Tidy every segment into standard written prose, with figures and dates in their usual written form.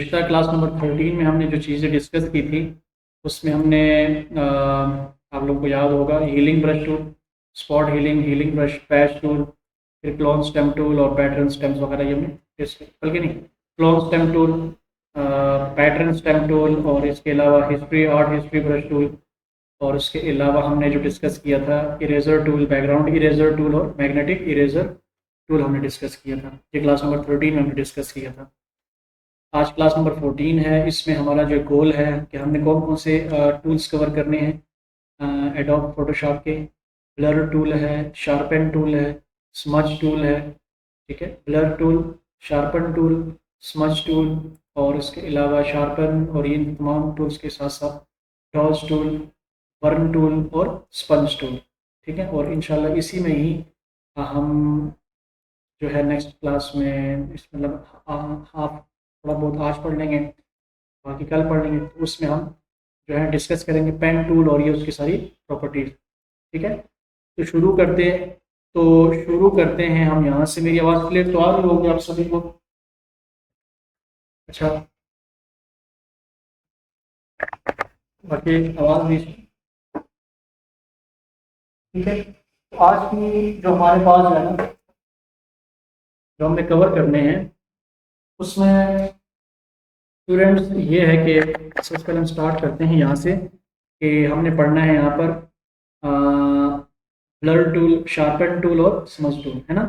पिछला class number 13 में हमने जो चीज़ें डिस्कस की थी उसमें हमने आप लोग को याद होगा healing brush tool, spot healing, healing brush, patch tool, फिर क्लोन स्टेम टूल और पैटर्न स्टेम्स वगैरह ये हमने बल्कि नहीं, clone stem tool, pattern stem tool और इसके अलावा history art history brush tool और उसके अलावा हमने जो डिस्कस किया था eraser tool, background eraser tool और मैग्नेटिक इरेजर टूल हमने डिस्कस किया था। ये क्लास नंबर 13 में हमने डिस्कस किया था। आज क्लास नंबर 14 है। इसमें हमारा जो गोल है कि हमने कौन कौन से टूल्स कवर करने हैं। एडोब फोटोशॉप के ब्लर टूल है, शार्पन टूल है, स्मज टूल है। ठीक है, blur tool, sharpen tool, smudge tool और इसके अलावा शार्पन और इन तमाम टूल्स के साथ साथ डॉज टूल, बर्न टूल और स्पंज टूल। ठीक है, और इंशाल्लाह इसी में ही हम जो है नेक्स्ट क्लास में इस मतलब हाफ थोड़ा बहुत आज पढ़ लेंगे, बाकी कल पढ़ लेंगे, तो उसमें हम जो है डिस्कस करेंगे पेन टूल और ये उसकी सारी प्रॉपर्टीज। ठीक है, तो शुरू करते हैं हम यहाँ से। मेरी आवाज़ क्लियर तो आ रही होगी आप सभी को? अच्छा, बाकी आवाज़ भी ठीक है। तो आज की जो हमारे पास है ना, जो हमने कवर करने हैं उसमें स्टूडेंट्स ये है कि सबसे पहले हम स्टार्ट करते हैं यहाँ से कि हमने पढ़ना है यहाँ पर ब्लर टूल, शार्पन टूल और स्मज टूल, है ना।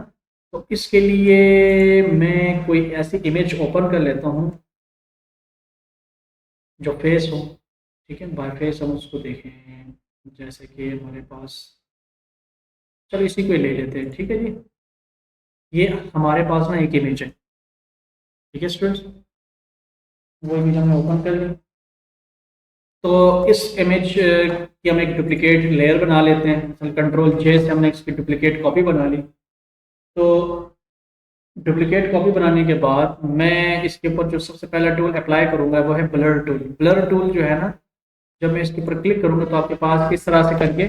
तो इसके लिए मैं कोई ऐसी इमेज ओपन कर लेता हूँ जो फेस हो। ठीक है, बाय फेस हम उसको देखें। जैसे कि हमारे पास, चलो इसी को ही ले लेते हैं। ठीक है जी, ये हमारे पास ना एक इमेज है। ठीक है स्टूडेंट्स, वो इमेज हमने ओपन कर ली। तो इस इमेज की हम एक डुप्लीकेट लेयर बना लेते हैं। कंट्रोल जे से हमने इसकी डुप्लीकेट कॉपी बना ली। तो डुप्लीकेट कॉपी बनाने के बाद मैं इसके ऊपर जो सबसे पहला टूल अप्लाई करूंगा वो है ब्लर टूल। ब्लर टूल जो है ना, जब मैं इसके ऊपर क्लिक करूंगा तो आपके पास इस तरह से करके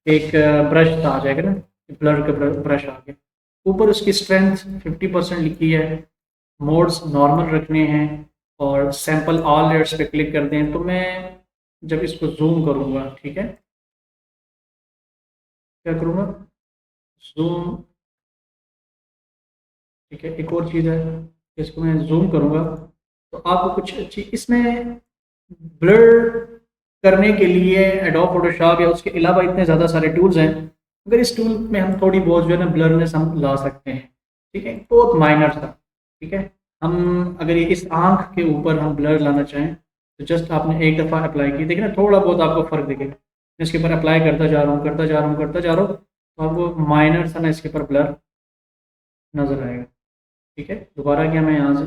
एक ब्रश आ जाएगा ना, ब्लर का ब्रश आ गया। ऊपर उसकी स्ट्रेंथ 50% लिखी है, मोड्स नॉर्मल रखने हैं और सैंपल ऑल लेयर्स पे क्लिक कर दें। तो मैं जब इसको जूम करूंगा, ठीक है, क्या करूंगा, जूम। ठीक है, एक और चीज़ है, इसको मैं जूम करूंगा तो आपको कुछ अच्छी इसमें ब्लर करने के लिए एडोब फोटोशॉप या उसके अलावा इतने ज़्यादा सारे टूल्स हैं। अगर इस टूल में हम थोड़ी बहुत जो है ना ब्लरनेस हम ला सकते हैं। ठीक है, बहुत माइनर सा। ठीक है, हम अगर ये इस आंख के ऊपर हम ब्लर लाना चाहें तो जस्ट आपने एक दफ़ा अप्लाई की, देखिए ना थोड़ा बहुत आपको फ़र्क दिखेगा। मैं इसके ऊपर अप्लाई करता जा रहा हूँ, करता जा रहा हूँ, करता जा रहा हूँ, तो आपको माइनर सा ना इसके ऊपर ब्लर नज़र आएगा। ठीक है, दोबारा क्या, मैं यहाँ से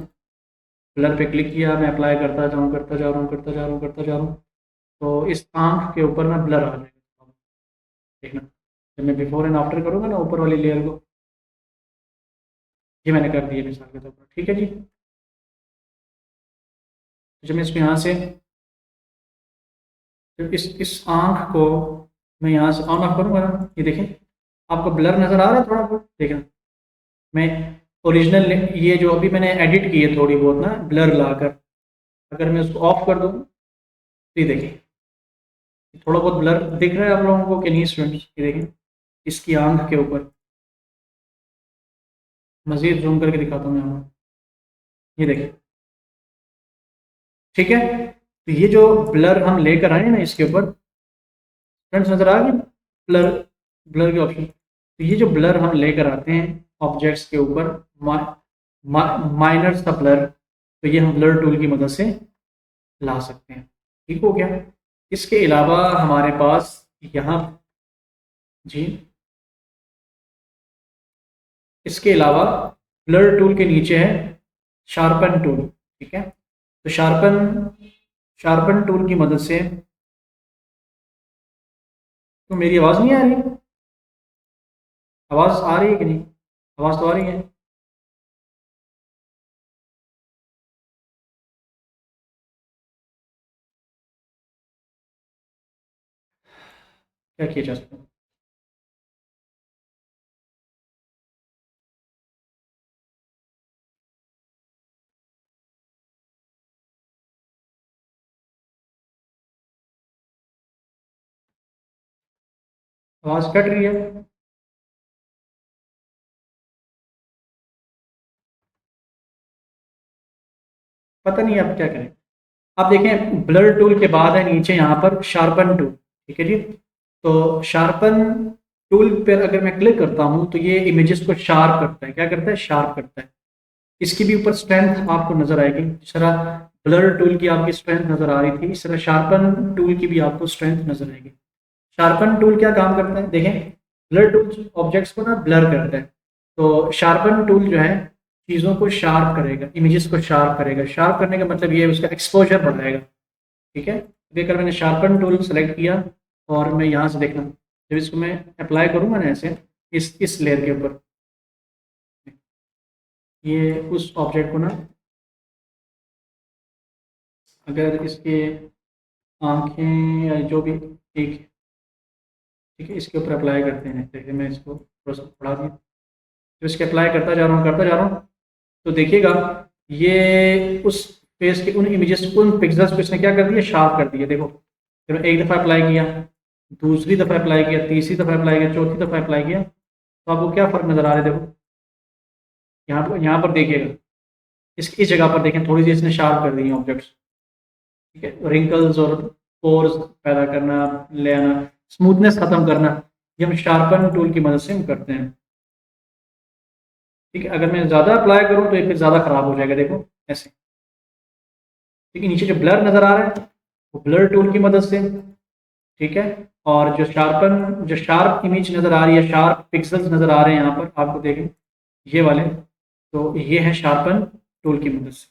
ब्लर पे क्लिक किया, मैं अप्लाई करता जाऊँ, करता जा रहा हूँ, करता जा रहा हूँ, करता जा रहा हूँ, तो इस आंख के ऊपर ना ब्लर आ जाएगा। देखना, जब मैं बिफोर एंड आफ्टर करूँगा ना ऊपर वाली लेयर को, ये मैंने कर दिया मिसाल के तौर पर। ठीक है जी, तो जब मैं इसको यहाँ से, तो इस आंख को मैं यहाँ से ऑन ऑफ करूँगा ना, ये देखें आपको ब्लर नज़र आ रहा है थोड़ा बहुत। देखना, मैं ओरिजिनल ये जो अभी मैंने एडिट की है थोड़ी बहुत ना ब्लर लाकर, अगर मैं उसको ऑफ कर दूँ तो ये देखें थोड़ा बहुत ब्लर दिख रहा है आप लोगों को कि नहीं स्टूडेंट्स? ये देखें इसकी आंख के ऊपर, मजीद जूम करके दिखाता हूँ मैं आपको, ये देखें। ठीक है, तो ये जो ब्लर हम लेकर आए हैं ना इसके ऊपर, फ्रेंड्स नजर आ गई ब्लर, ब्लर के ऑप्शन। तो ये जो ब्लर हम लेकर आते हैं ऑब्जेक्ट्स के ऊपर, माइनर सा ब्लर, तो ये हम ब्लर टूल की मदद से ला सकते हैं। ठीक हो गया। इसके अलावा हमारे पास यहाँ, जी, इसके अलावा ब्लर टूल के नीचे है शार्पन टूल। ठीक है, तो शार्पन शार्पन टूल की मदद से, तो मेरी आवाज़ नहीं आ रही? आवाज़ आ रही है कि नहीं? आवाज़ तो आ रही है। क्या किया जा सकता है? आवाज़ कट रही है। पता नहीं आप क्या करें। आप देखें ब्लर टूल के बाद है नीचे यहाँ पर शार्पन टूल। ठीक है जी। तो शार्पन टूल पर अगर मैं क्लिक करता हूँ तो ये इमेजेस को शार्प करता है। क्या करता है? शार्प करता है। इसकी भी ऊपर स्ट्रेंथ आपको नजर आएगी। जिस तरह ब्लर टूल की आपकी स्ट्रेंथ नजर आ रही थी, इस तरह शार्पन टूल की भी आपको स्ट्रेंथ नजर आएगी। शार्पन टूल क्या काम करता है देखें। ब्लर टूल ऑब्जेक्ट्स को ना ब्लर करता है। तो शार्पन टूल जो है चीज़ों को शार्प करेगा, इमेजेस को शार्प करेगा। शार्प करने का मतलब ये है उसका एक्सपोजर बढ़ाएगा। ठीक है। अभी अगर मैंने शार्पन टूल सेलेक्ट किया और मैं यहाँ से देखना, जब इसको मैं अप्लाई करूँगा ना ऐसे इस लेयर के ऊपर, ये उस ऑब्जेक्ट को ना, अगर इसके आंखें या जो भी एक, ठीक है, इसके ऊपर अप्लाई करते हैं। देखिए मैं इसको थोड़ा सा बढ़ा दिया, तो इसके अप्लाई करता जा रहा हूँ करता जा रहा हूँ, तो देखिएगा ये उस फेस के उन इमेजेस को, उन पिक्सल्स को इसने क्या कर दिया? शार्प कर दिया। देखो फिर मैं एक दफ़ा अप्लाई किया, दूसरी दफ़ा अप्लाई किया, तीसरी दफ़ा अप्लाई किया, चौथी दफ़ा अप्लाई किया, तो आपको क्या फ़र्क नज़र आ रहा है? देखो यहाँ पर देखिएगा, इस जगह पर देखें, थोड़ी सी इसने शार्प कर दी है ऑब्जेक्ट्स। ठीक है। रिंकल्स और पोर्स पैदा करना, ले आना, स्मूथनेस खत्म करना, ये हम शार्पन टूल की मदद से हम करते हैं। ठीक है। अगर मैं ज़्यादा अप्लाई करूँ तो ये फिर ज़्यादा ख़राब हो जाएगा। देखो ऐसे। ठीक है। नीचे जो ब्लर नज़र आ रहा है वो ब्लर टूल की मदद से। ठीक है। और जो शार्प इमेज नज़र आ रही है, शार्प पिक्सल्स नज़र आ रहे हैं यहाँ पर आपको देखें, ये वाले, तो ये है शार्पन टूल की मदद से।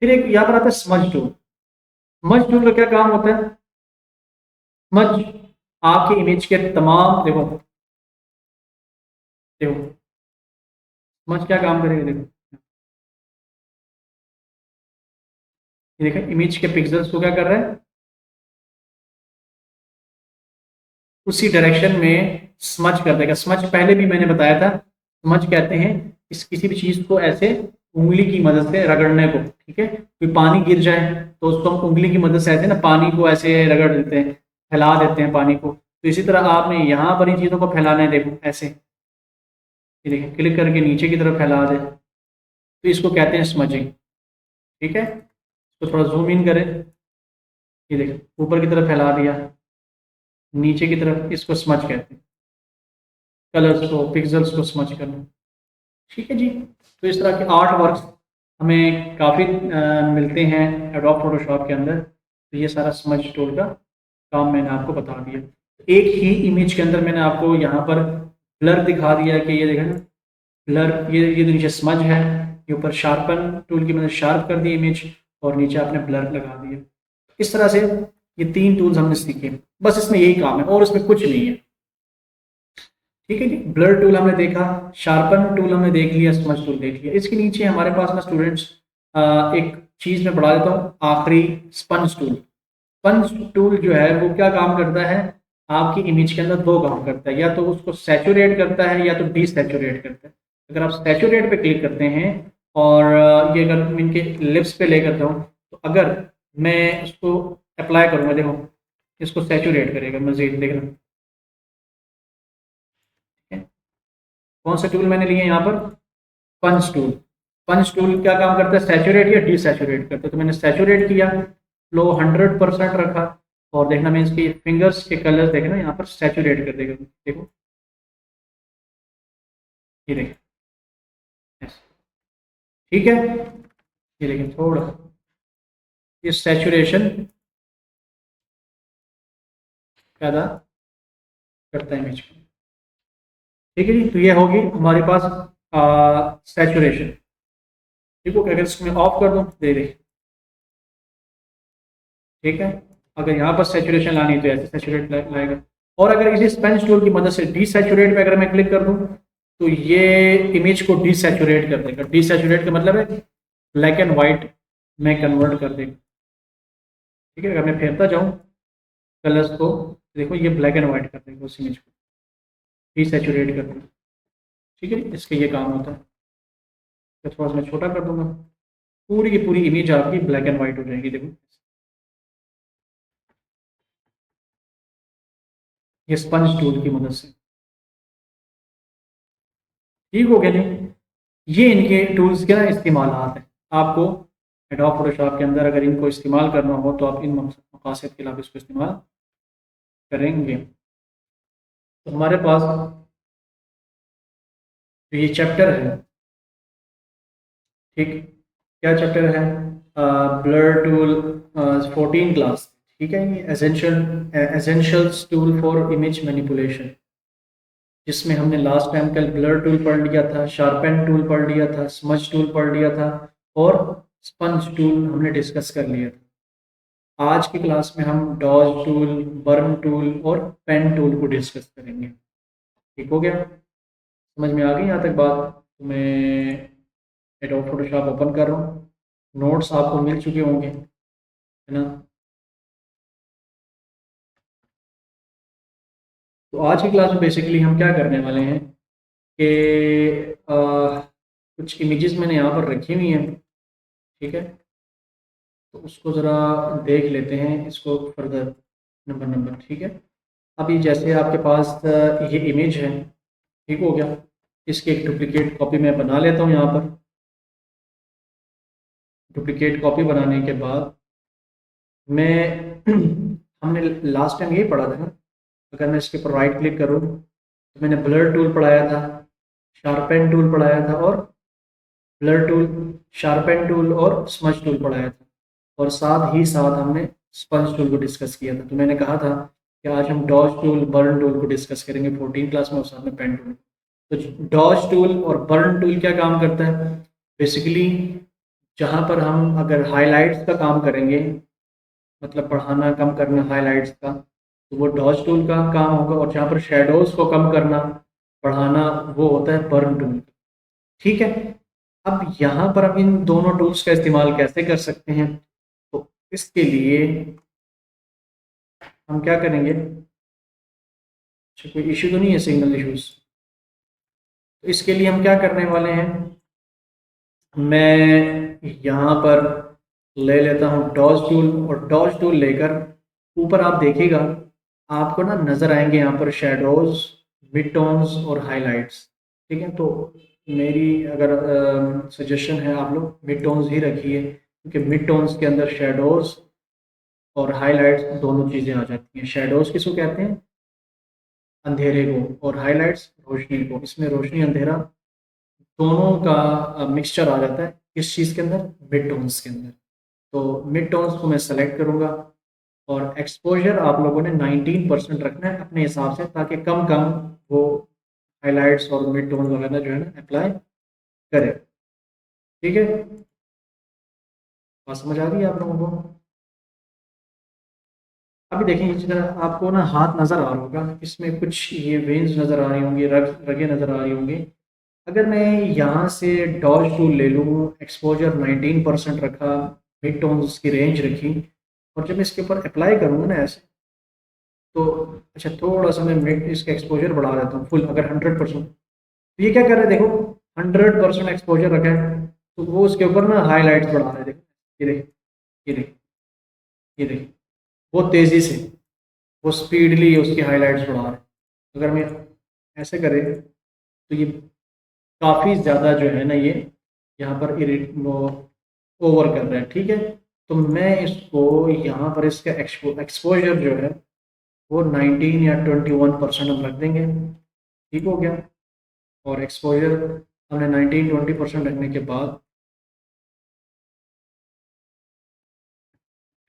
फिर एक यहाँ पर आता है स्मज टूल। स्मज टूल का क्या काम होता है? स्मज आपके इमेज के तमाम, देखो देखो स्मज क्या काम करेगा। देखो ये देखो इमेज के पिक्सल्स को क्या कर रहा है, उसी डायरेक्शन में स्मज कर देगा। स्मज पहले भी मैंने बताया था। स्मज कहते हैं इस किसी भी चीज को ऐसे उंगली की मदद से रगड़ने को। ठीक है। कोई पानी गिर जाए तो उसको हम उंगली की मदद से ऐसे ना पानी को ऐसे रगड़ देते हैं, फैला देते हैं पानी को। तो इसी तरह आपने यहाँ पर इन चीज़ों को फैलाना है। देखो ऐसे, ये देखिए क्लिक करके नीचे की तरफ फैला दे, तो इसको कहते हैं स्मजिंग। ठीक है। तो थोड़ा जूम इन करें, ये देखिए ऊपर की तरफ फैला दिया, नीचे की तरफ, इसको स्मज कहते हैं। कलर्स को, पिक्सल्स को स्मज करना। ठीक है जी। तो इस तरह के आर्ट वर्क हमें काफ़ी मिलते हैं एडोब फोटोशॉप के अंदर। तो ये सारा स्मज टूल का काम मैंने आपको बता दिया। एक ही इमेज के अंदर मैंने आपको यहाँ पर ब्लर दिखा दिया है कि ये देखें ना, ब्लर, ये तो नीचे स्मज है, ये ऊपर शार्पन टूल की मदद शार्प कर दी इमेज, और नीचे आपने ब्लर लगा दिया। इस तरह से ये 3 टूल्स हमने सीखे। बस इसमें यही काम है और इसमें कुछ नहीं है। ठीक है जी। ब्लर टूल हमने देखा, शार्पन टूल हमने देख लिया, स्मज टूल देख लिया। इसके नीचे हमारे पास ना स्टूडेंट्स एक चीज़ में पढ़ा देता हूँ आखिरी, स्पंज टूल। स्पंज टूल जो है वो क्या काम करता है? आपकी इमेज के अंदर 2 काम करता है, या तो उसको सैचुरेट करता है या तो डिसैचुरेट करता है। अगर आप सैचुरेट पे क्लिक करते हैं और ये अगर इनके लिप्स पे लेकर जाऊँ, तो अगर मैं उसको अप्लाई करूँगा, देखो इसको सैचुरेट करेगा मजीद, देखना। ठीक है। कौन सा टूल मैंने लिया यहाँ पर? पंच टूल। पंच टूल क्या काम करता है? सैचुरेट या डिसैचुरेट करता है। तो मैंने सैचुरेट किया, लो 100% रखा, और देखना मैं इसकी फिंगर्स के कलर देखना यहाँ पर सैचुरेट कर देगा। देखो ये देखिए ऐसे। ठीक है। ये देखिए थोड़ा ये सैचुरेशन पैदा करता है इमेज को। ठीक है जी। तो ये होगी हमारे पास सैचुरेशन। ठीक है। अगर इसको मैं ऑफ कर दूँ, दे दे, ठीक है। अगर यहाँ पर सैचुरेशन लानी है तो ऐसे सैचुरेट लाएगा। और अगर इसी स्पेंस टूल की मदद से डीसैचुरेट पे अगर मैं क्लिक कर दूँ, तो ये इमेज को डीसैचुरेट कर देगा। डीसैचुरेट का मतलब है ब्लैक एंड वाइट में कन्वर्ट कर देगा। ठीक है। अगर मैं फेरता जाऊँ कलर्स को, देखो ये ब्लैक एंड वाइट कर देगा उस इमेज को, डीसैचुरेट कर देगा। ठीक है। इसका ये काम होता है। तो थोड़ा सा मैं छोटा कर दूंगा, पूरी की पूरी इमेज आपकी ब्लैक एंड वाइट हो जाएगी। देखो ये स्पंज टूल की मदद से। ठीक हो गया नहीं? ये इनके टूल्स के ना इस्तेमाल हैं। आपको एडोब फोटोशॉप के अंदर अगर इनको इस्तेमाल करना हो तो आप इन मकासद के लिए आप इसको इस्तेमाल करेंगे। तो हमारे पास तो ये चैप्टर है, ठीक, क्या चैप्टर है? ब्लर टूल, 14 क्लास, ठीक है। ये essentials tool for image manipulation, जिसमें हमने लास्ट टाइम कल ब्लर टूल पढ़ लिया था, शार्पन टूल पढ़ लिया था, स्मज टूल पढ़ लिया था और स्पंज टूल हमने डिस्कस कर लिया था। आज की क्लास में हम डॉज टूल, बर्न टूल और पेन टूल को डिस्कस करेंगे। ठीक हो गया? समझ में आ गई यहाँ तक बात? तो मैं एडोब फोटोशॉप ओपन कर रहा हूँ। नोट्स आपको मिल चुके होंगे, है ना? तो आज की क्लास में बेसिकली हम क्या करने वाले हैं कि कुछ इमेजेस मैंने यहाँ पर रखी हुई हैं, ठीक है। तो उसको ज़रा देख लेते हैं, इसको फर्दर नंबर नंबर, ठीक है। अभी जैसे आपके पास ये इमेज है, ठीक हो गया। इसकी एक डुप्लीकेट कॉपी मैं बना लेता हूँ यहाँ पर। डुप्लीकेट कॉपी बनाने के बाद मैं हमने लास्ट टाइम यही पढ़ा था ना। अगर मैं इसके ऊपर राइट क्लिक करूँ तो मैंने ब्लर टूल पढ़ाया था, शार्पन टूल पढ़ाया था और ब्लर टूल, शार्पन टूल और स्मज टूल पढ़ाया था। और साथ ही साथ हमने स्पंज टूल को डिस्कस किया था। तो मैंने कहा था कि आज हम डॉज टूल, बर्न टूल को डिस्कस करेंगे 14 क्लास में और साथ में पेन टूल। तो डॉज टूल और बर्न टूल क्या काम करता है? बेसिकली जहाँ पर हम अगर हाइलाइट्स का काम करेंगे, मतलब बढ़ाना कम करना हाइलाइट्स का, तो वो डॉज टूल का काम होगा। और जहाँ पर शेडोज को कम करना, बढ़ाना, वो होता है बर्न टूल। ठीक है। अब यहाँ पर हम इन दोनों टूल्स का इस्तेमाल कैसे कर सकते हैं? तो इसके लिए हम क्या करेंगे? अच्छा, कोई इश्यू तो नहीं है, सिग्नल इश्यूज? तो इसके लिए हम क्या करने वाले हैं, मैं यहाँ पर ले लेता हूँ डॉज टूल। और डॉज टूल लेकर ऊपर आप देखिएगा, आपको ना नज़र आएंगे यहाँ पर शेडोज, मिड टोन्स और हाइलाइट्स। ठीक है। तो मेरी अगर सजेशन है, आप लोग मिड टोन्स ही रखिए, क्योंकि मिड टोन्स के अंदर शेडोज और हाइलाइट्स दोनों चीज़ें आ जाती हैं। शेडोज किसको कहते हैं? अंधेरे को। और हाइलाइट्स रोशनी को। इसमें रोशनी अंधेरा दोनों का मिक्सचर आ जाता है। किस चीज़ के अंदर? मिड टोन्स के अंदर। तो मिड टोन्स को मैं सेलेक्ट करूँगा और एक्सपोजर आप लोगों ने 19% रखना है अपने हिसाब से, ताकि कम कम वो हाइलाइट्स और मिड टोन वगैरह जो है ना अप्लाई करे। ठीक है, बात समझ आ रही है आप लोगों को? अभी देखिए इस तरह आपको ना हाथ नज़र आ रहा होगा, इसमें कुछ ये वेन्स नज़र आ रही होंगी, रगे नज़र आ रही होंगी। अगर मैं यहाँ से डॉज टूल ले लूँ, एक्सपोजर 19% रखा, मिड टोन्स की रेंज रखी, और जब इसके ऊपर अप्लाई करूँगा ना ऐसे, तो अच्छा थोड़ा सा मैं मिड इसका एक्सपोजर बढ़ा देता हूँ फुल, अगर 100%। तो ये क्या कर रहा है देखो, 100% एक्सपोजर रखा है, तो वो उसके ऊपर ना हाईलाइट्स बढ़ा रहा है। देखो, ये देख, ये देख, ये देख, बहुत तेज़ी से, वो स्पीडली उसकी हाईलाइट्स बढ़ा रहा है। अगर मैं ऐसे करें तो ये काफ़ी ज़्यादा जो है ना, ये यहाँ पर इरिट वो ओवर कर रहा है। ठीक है। तो मैं इसको यहाँ पर इसका एक्सपोजर जो है वो 19 या 21% हम रख देंगे। ठीक हो गया। और एक्सपोजर हमने 19-20% रखने के बाद,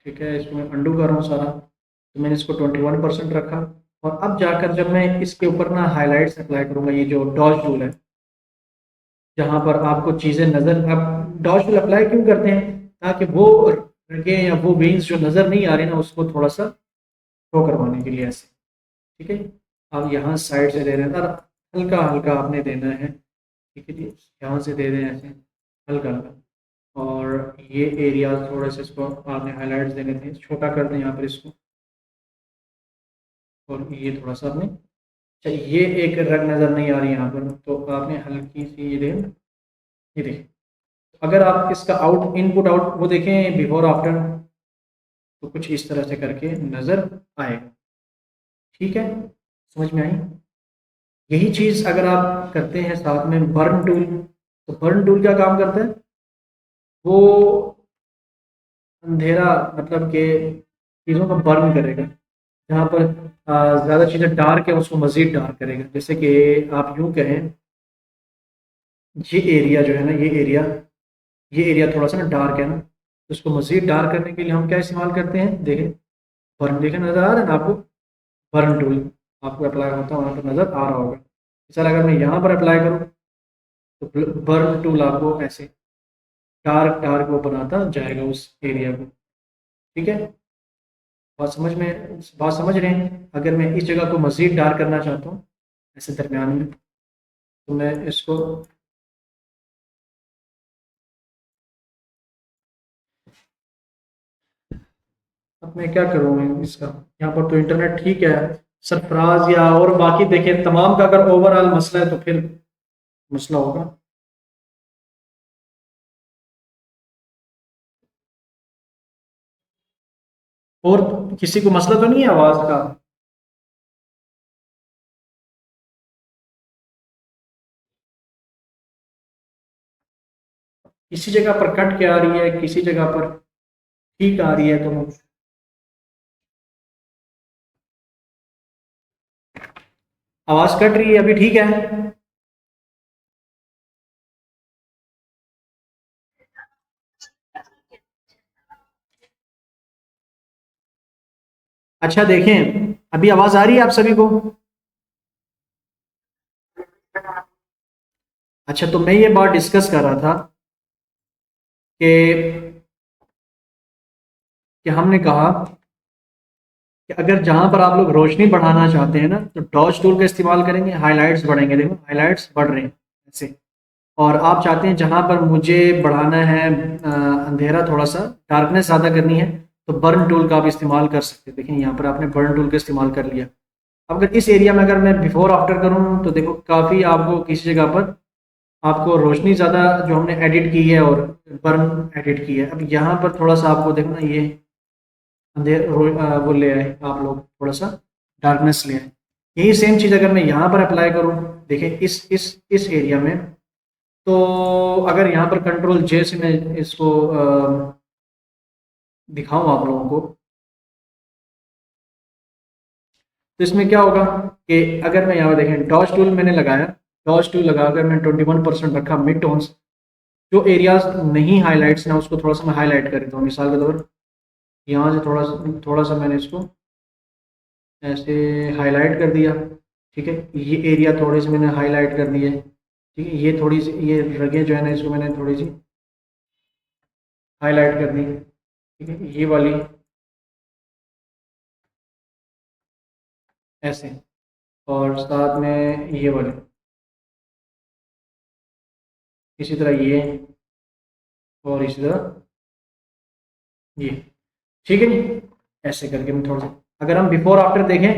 ठीक है, इसको मैं अंडू कर रहा हूँ सारा। तो मैंने इसको 21% रखा। और अब जाकर जब मैं इसके ऊपर ना हाइलाइट्स अप्लाई करूँगा, ये जो डॉज टूल है, जहाँ पर आपको चीज़ें नज़र, अब डॉज टूल अप्लाई क्यों करते हैं? ताकि वो रगे या वो वेन्स जो नज़र नहीं आ रहे ना, उसको थोड़ा सा शो करवाने के लिए ऐसे। ठीक है। आप यहाँ साइड से दे रहे हैं और हल्का हल्का आपने देना है। ठीक है जी, यहाँ से दे दें ऐसे हल्का हल्का। और ये एरिया थोड़े से इसको आपने हाईलाइट्स देने थे, छोटा कर दें यहाँ पर इसको। और ये थोड़ा सा आपने, अच्छा ये एक रग नज़र नहीं आ रही यहाँ पर, तो आपने हल्की सी ये दें, ये देखें। अगर आप इसका आउट इनपुट आउट वो देखें बिफोर आफ्टर, तो कुछ इस तरह से करके नज़र आएगा। ठीक है। समझ में आई? यही चीज़ अगर आप करते हैं साथ में बर्न टूल, तो बर्न टूल क्या काम करता है? वो अंधेरा मतलब कि चीज़ों को बर्न करेगा। जहाँ पर ज़्यादा चीज़ें डार्क है उसको मज़ीद डार्क करेगा। जैसे कि आप यूँ कहें, ये एरिया जो है ना, ये एरिया थोड़ा सा ना डार्क है ना, तो उसको मज़ीद डार्क करने के लिए हम क्या इस्तेमाल करते हैं? देखें, बर्न, देखें नज़र आ रहा है ना आपको? बर्न टूल आपको अप्लाई होता है, वहाँ पर नज़र आ रहा होगा। सर अगर मैं यहाँ पर अप्लाई करूँ तो बर्न टूल आपको ऐसे डार्क डार्क वो बनाता जाएगा उस एरिया को। ठीक है, बात समझ रहे हैं? अगर मैं इस जगह को मज़ीद डार्क करना चाहता हूँ ऐसे दरमियान में, तो मैं इसको अब मैं क्या करूँ इसका? यहाँ पर तो इंटरनेट ठीक है, सरफराज या और बाकी देखें तमाम का अगर ओवरऑल मसला है तो फिर मसला होगा। और किसी को मसला तो नहीं है आवाज़ का? किसी जगह पर कट के आ रही है, किसी जगह पर ठीक आ रही है, तो आवाज़ कट रही है, अभी ठीक है? अच्छा देखें, अभी आवाज़ आ रही है आप सभी को? अच्छा, तो मैं ये बात डिस्कस कर रहा था कि हमने कहा कि अगर जहां पर आप लोग रोशनी बढ़ाना चाहते हैं ना, तो डॉज टूल का इस्तेमाल करेंगे, हाइलाइट्स बढ़ेंगे। देखो हाइलाइट्स बढ़ रहे हैं ऐसे। और आप चाहते हैं जहां पर मुझे बढ़ाना है अंधेरा थोड़ा सा, डार्कनेस ज़्यादा करनी है, तो बर्न टूल का आप इस्तेमाल कर सकते हैं। देखिए यहाँ पर आपने बर्न टूल का इस्तेमाल कर लिया। अब अगर इस एरिया में अगर मैं बिफोर आफ्टर करूँ तो देखो काफ़ी आपको किसी जगह पर आपको रोशनी ज़्यादा जो हमने एडिट की है और बर्न एडिट की है। अब यहाँ पर थोड़ा सा आपको देखो ना, ये वो ले आए आप लोग, थोड़ा सा डार्कनेस ले आए। यही सेम चीज़ अगर मैं यहाँ पर अप्लाई करूँ, देखें इस एरिया में, तो अगर यहाँ पर कंट्रोल जे से मैं इसको दिखाऊं आप लोगों को, तो इसमें क्या होगा कि अगर मैं यहाँ पर देखें डॉज टूल मैंने लगाया, डॉज टूल लगाकर मैं 21% रखा मिड टोन्स। जो एरियाज नहीं हाईलाइट्स ना, उसको थोड़ा सा मैं हाईलाइट कर देता हूँ। मिसाल के तौर पर यहाँ से थोड़ा सा मैंने इसको ऐसे हाईलाइट कर दिया। ठीक है, ये एरिया थोड़े से मैंने हाईलाइट कर दिए। ठीक है, ये थोड़ी सी ये रगें जो है ना, इसको मैंने थोड़ी सी हाईलाइट कर दी। ठीक है, ये वाली ऐसे, और साथ में ये वाली इसी तरह ये, और इसी तरह ये। ठीक है जी, ऐसे करके मैं थोड़ा सा, अगर हम बिफोर आफ्टर देखें,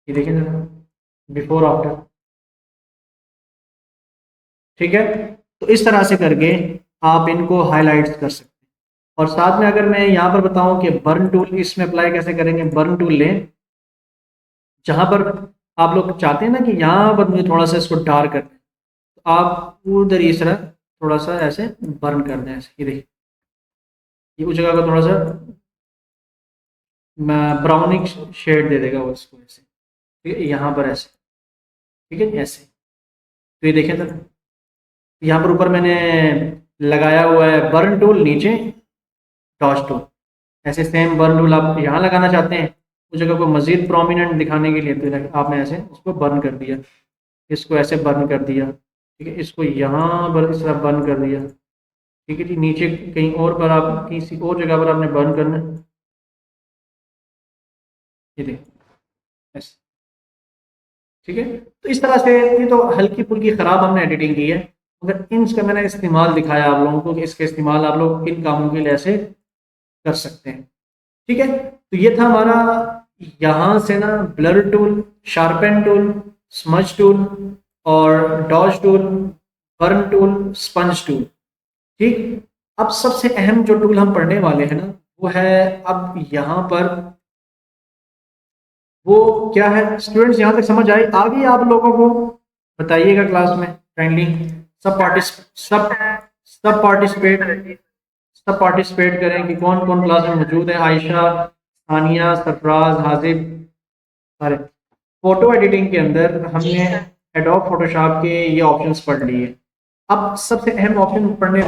ये देखें जरा, बिफोर आफ्टर। ठीक है, तो इस तरह से करके आप इनको हाईलाइट्स कर सकते हैं। और साथ में अगर मैं यहाँ पर बताऊं कि बर्न टूल इसमें अप्लाई कैसे करेंगे, बर्न टूल लें जहां पर आप लोग चाहते हैं ना कि यहाँ पर मुझे थोड़ा सा इसको डार्क करना है, तो आप उधर इस तरह थोड़ा सा ऐसे बर्न कर दें ऐसे। ये देखिए, ये उस जगह को थोड़ा सा ब्राउनिंग शेड दे देगा वो इसको ऐसे। ठीक है, यहाँ पर ऐसे। ठीक है, ऐसे। तो ये देखें, तो यहाँ पर ऊपर मैंने लगाया हुआ है बर्न टूल, नीचे डॉज टूल। ऐसे सेम बर्न टूल आप यहाँ लगाना चाहते हैं उस जगह को मजीद प्रोमिनेंट दिखाने के लिए, तो आपने ऐसे इसको बर्न कर दिया, इसको ऐसे बर्न कर दिया। ठीक है, इसको यहाँ पर इस तरह बर्न कर दिया। ठीक है जी, नीचे कहीं और पर आप किसी और जगह पर आपने बर्न करना है। ये देखिए ऐसे। ठीक है, तो इस तरह से ये तो हल्की फुल्की ख़राब हमने एडिटिंग की है, मगर इनका मैंने इस्तेमाल दिखाया आप लोगों को कि इसके इस्तेमाल आप लोग इन कामों के लिए ऐसे कर सकते हैं। ठीक है, तो ये था हमारा यहाँ से ना blur tool, sharpen tool, smudge tool और dodge tool, burn tool, sponge tool. ठीक, अब सबसे अहम जो टूल हम पढ़ने वाले हैं ना, वो है अब यहाँ पर वो क्या है स्टूडेंट्स, यहाँ तक समझ आई? आगे आप लोगों को बताइएगा क्लास में काइंडली। सब सब सब पार्टिसिपेट सब पार्टिसिपेट करें कि कौन कौन क्लास में मौजूद है। आयशा, सानिया, सरफराज, हाजिब, सारे। फोटो एडिटिंग के अंदर हमने एडोब फोटोशॉप के ये ऑप्शंस पढ़ लिए। अब सबसे अहम ऑप्शन पढ़ने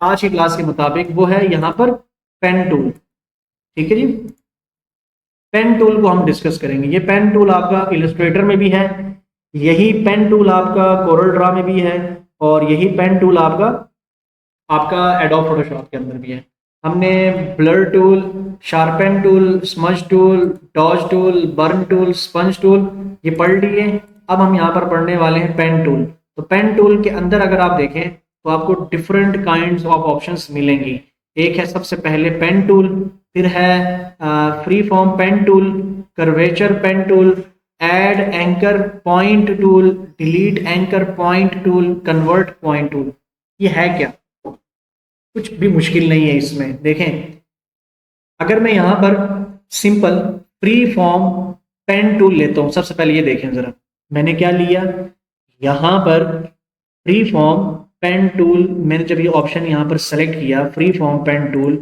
आज की क्लास के मुताबिक वो है यहाँ पर पेन टूल। ठीक है जी, पेन टूल को हम डिस्कस करेंगे। ये पेन टूल आपका इलस्ट्रेटर में भी है, यही पेन टूल आपका कोरल ड्रा में भी है, और यही पेन टूल आपका आपका एडोब फोटोशॉप के अंदर भी है। हमने blur tool, sharpen tool, smudge tool, dodge tool, burn tool, sponge tool ये पढ़ लिए। अब हम यहाँ पर पढ़ने वाले हैं पेन टूल। तो पेन टूल के अंदर अगर आप देखें तो आपको डिफरेंट काइंड्स ऑफ ऑप्शंस मिलेंगी। एक है सबसे पहले पेन टूल, फिर है free form pen tool, curvature pen tool, add anchor point tool, delete anchor point tool, convert point tool. ये है क्या? कुछ भी मुश्किल नहीं है इसमें। देखें, अगर मैं यहाँ पर simple free form pen tool लेता हूँ, सबसे पहले ये देखें ज़रा, मैंने क्या लिया यहाँ पर फ्री फॉर्म पेन टूल। मैंने जब ये ऑप्शन यहाँ पर सेलेक्ट किया फ्री फॉर्म पेन टूल,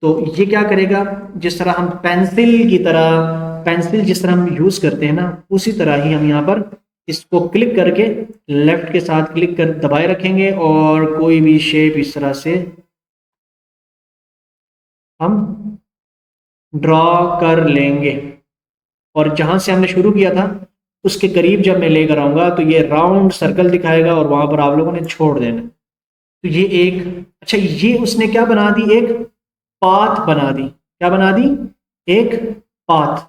तो ये क्या करेगा, जिस तरह हम पेंसिल की तरह, पेंसिल जिस तरह हम यूज़ करते हैं ना, उसी तरह ही हम यहाँ पर इसको क्लिक करके लेफ्ट के साथ क्लिक कर दबाए रखेंगे और कोई भी शेप इस तरह से हम ड्रॉ कर लेंगे। और जहां से हमने शुरू किया था उसके करीब जब मैं लेकर आऊंगा तो ये राउंड सर्कल दिखाएगा और वहां पर आप लोगों ने छोड़ देना। तो ये एक, अच्छा ये उसने क्या बना दी, एक पाथ बना दी। क्या बना दी? एक पाथ।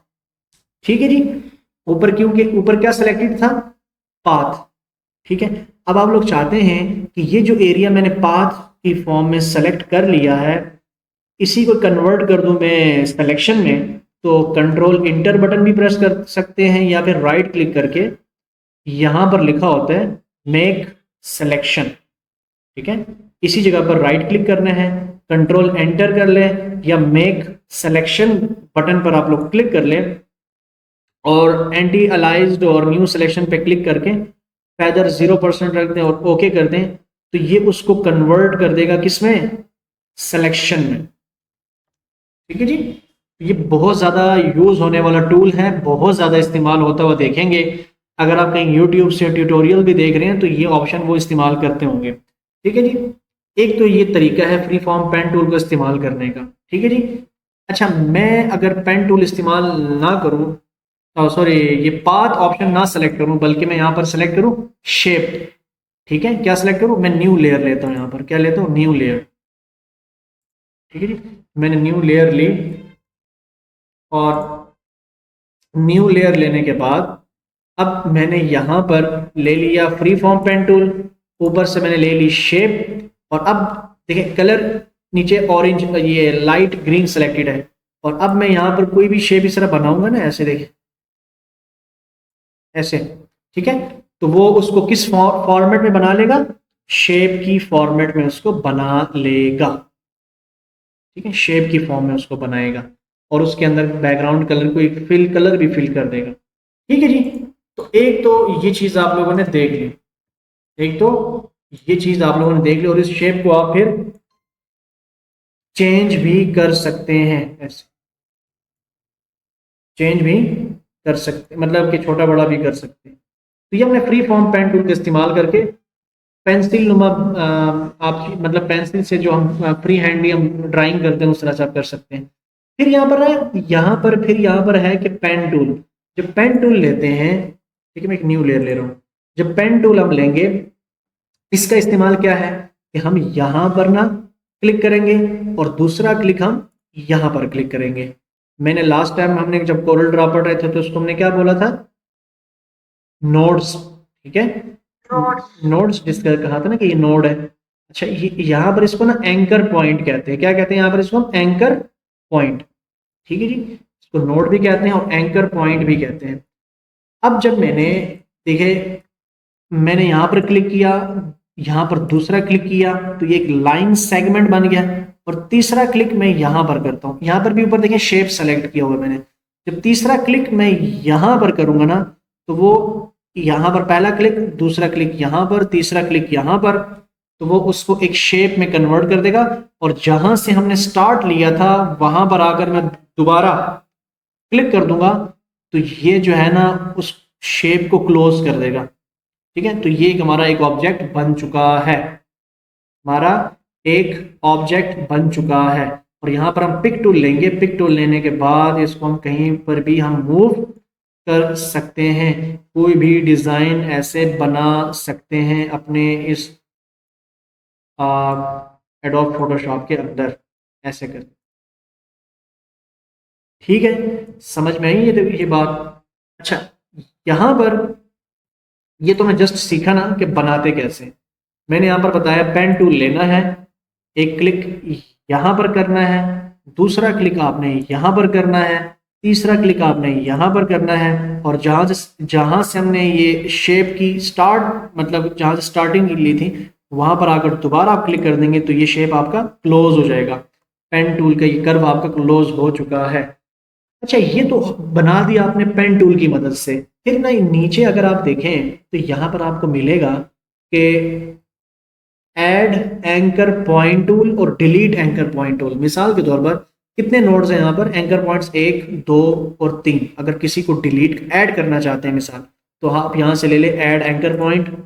ठीक है जी, ऊपर क्योंकि ऊपर क्या सिलेक्टेड था? पाथ। ठीक है, अब आप लोग चाहते हैं कि ये जो एरिया मैंने पाथ की फॉर्म में सेलेक्ट कर लिया है, इसी को कन्वर्ट कर दूं मैं सिलेक्शन में, तो कंट्रोल इंटर बटन भी प्रेस कर सकते हैं या फिर राइट क्लिक करके यहां पर लिखा होता है मेक सिलेक्शन। ठीक है, इसी जगह पर राइट क्लिक करना है, कंट्रोल एंटर कर लें या मेक सिलेक्शन बटन पर आप लोग क्लिक कर लें और एंटी अलाइज्ड और न्यू सिलेक्शन पे क्लिक करके फेदर 0% रख दें और ओके कर दें, तो ये उसको कन्वर्ट कर देगा किसमें? सिलेक्शन में। ठीक है जी, ये बहुत ज़्यादा यूज़ होने वाला टूल है, बहुत ज़्यादा इस्तेमाल होता हुआ देखेंगे। अगर आप कहीं यूट्यूब से ट्यूटोरियल भी देख रहे हैं तो ये ऑप्शन वो इस्तेमाल करते होंगे। ठीक है जी, एक तो ये तरीका है फ्री फॉर्म पेन टूल को इस्तेमाल करने का। ठीक है जी, अच्छा मैं अगर पेन टूल इस्तेमाल ना करूँ, सॉरी ये पाथ ऑप्शन ना सेलेक्ट करूँ, बल्कि मैं यहाँ पर सेलेक्ट करूँ शेप। ठीक है, क्या सेलेक्ट करूँ? मैं न्यू लेयर लेता हूँ। यहाँ पर क्या लेता हूँ? New layer. ठीक है जी, मैंने न्यू लेयर ली और न्यू लेयर लेने के बाद अब मैंने यहाँ पर ले लिया फ्री फॉर्म पेन टूल, ऊपर से मैंने ले ली शेप और अब देखिए कलर नीचे ऑरेंज, ये लाइट ग्रीन सेलेक्टेड है। और अब मैं यहाँ पर कोई भी शेप इस तरह बनाऊंगा ना, ऐसे देखिए ऐसे। ठीक है, तो वो उसको किस फॉर्मेट में बना लेगा? शेप की फॉर्मेट में उसको बना लेगा। ठीक है, शेप की फॉर्म में उसको बनाएगा और उसके अंदर बैकग्राउंड कलर को एक फिल कलर भी फिल कर देगा। ठीक है जी, तो एक तो ये चीज़ आप लोगों ने देख ली, एक तो ये चीज़ आप लोगों ने देख ली और इस शेप को आप फिर चेंज भी कर सकते हैं, ऐसे चेंज भी कर सकते, मतलब कि छोटा बड़ा भी कर सकते हैं। तो ये हमने फ्री फॉर्म पेन टूल का इस्तेमाल करके पेंसिल नुमा आप मतलब पेंसिल से जो हम फ्री हैंड हम ड्राइंग करते हैं उस तरह से आप कर सकते हैं। फिर यहाँ पर है, यहाँ पर है कि पेन टूल, जब पेन टूल लेते हैं, ठीक है मैं एक न्यू लेयर ले रहा हूँ, जब पेन टूल हम लेंगे इसका इस्तेमाल क्या है कि हम यहाँ पर ना क्लिक करेंगे और दूसरा क्लिक हम यहाँ पर क्लिक करेंगे। मैंने लास्ट टाइम हमने जब कोरल ड्रा पढ़ रहे थे तो उसको हमने क्या बोला था? नोड्स। ठीक है, नोड्स जिसका कहा था ना कि ये नोड है। अच्छा ये यहाँ पर इसको ना एंकर पॉइंट कहते हैं। क्या कहते हैं यहाँ पर इसको? हम एंकर पॉइंट। ठीक है जी, इसको नोड भी कहते हैं और एंकर पॉइंट भी कहते हैं। अब जब मैंने देखे, मैंने यहाँ पर क्लिक किया, यहाँ पर दूसरा क्लिक किया तो ये एक लाइन सेगमेंट बन गया और तीसरा क्लिक मैं यहाँ पर करता हूँ। यहाँ पर भी ऊपर देखिए शेप सेलेक्ट किया हुआ मैंने, जब तीसरा क्लिक मैं यहाँ पर करूँगा ना, तो वो यहाँ पर पहला क्लिक, दूसरा क्लिक यहाँ पर, तीसरा क्लिक यहाँ पर, तो वो उसको एक शेप में कन्वर्ट कर देगा। और जहाँ से हमने स्टार्ट लिया था वहाँ पर आकर मैं दोबारा क्लिक कर दूंगा, तो ये जो है ना उस शेप को क्लोज कर देगा। ठीक है, तो ये हमारा एक ऑब्जेक्ट बन चुका है, हमारा एक ऑब्जेक्ट बन चुका है। और यहाँ पर हम पिक टूल लेंगे, पिक टूल लेने के बाद इसको हम कहीं पर भी हम मूव कर सकते हैं, कोई भी डिज़ाइन ऐसे बना सकते हैं अपने इस एडोब फोटोशॉप के अंदर, ऐसे कर। ठीक है, समझ में आई ये बात। अच्छा, यहाँ पर ये तो मैं जस्ट सीखा ना कि बनाते कैसे। मैंने यहाँ पर बताया पेन टूल लेना है, एक क्लिक यहाँ पर करना है, दूसरा क्लिक आपने यहाँ पर करना है, तीसरा क्लिक आपने यहाँ पर करना है। और जहाँ से हमने ये शेप की स्टार्ट, मतलब जहाँ से स्टार्टिंग ली थी, वहाँ पर आकर दोबारा आप क्लिक कर देंगे तो ये शेप आपका क्लोज हो जाएगा। पेन टूल का ये कर्व आपका क्लोज हो चुका है। अच्छा, ये तो बना दिया आपने पेन टूल की मदद से। फिर ना नीचे अगर आप देखें तो यहाँ पर आपको मिलेगा कि ऐड एंकर पॉइंट टूल और डिलीट एंकर पॉइंट टूल। मिसाल के तौर पर कितने नोड्स हैं यहाँ पर, एंकर पॉइंट्स 1, 2 और 3। अगर किसी को डिलीट ऐड करना चाहते हैं मिसाल, तो आप यहाँ से ले ले ऐड एंकर पॉइंट,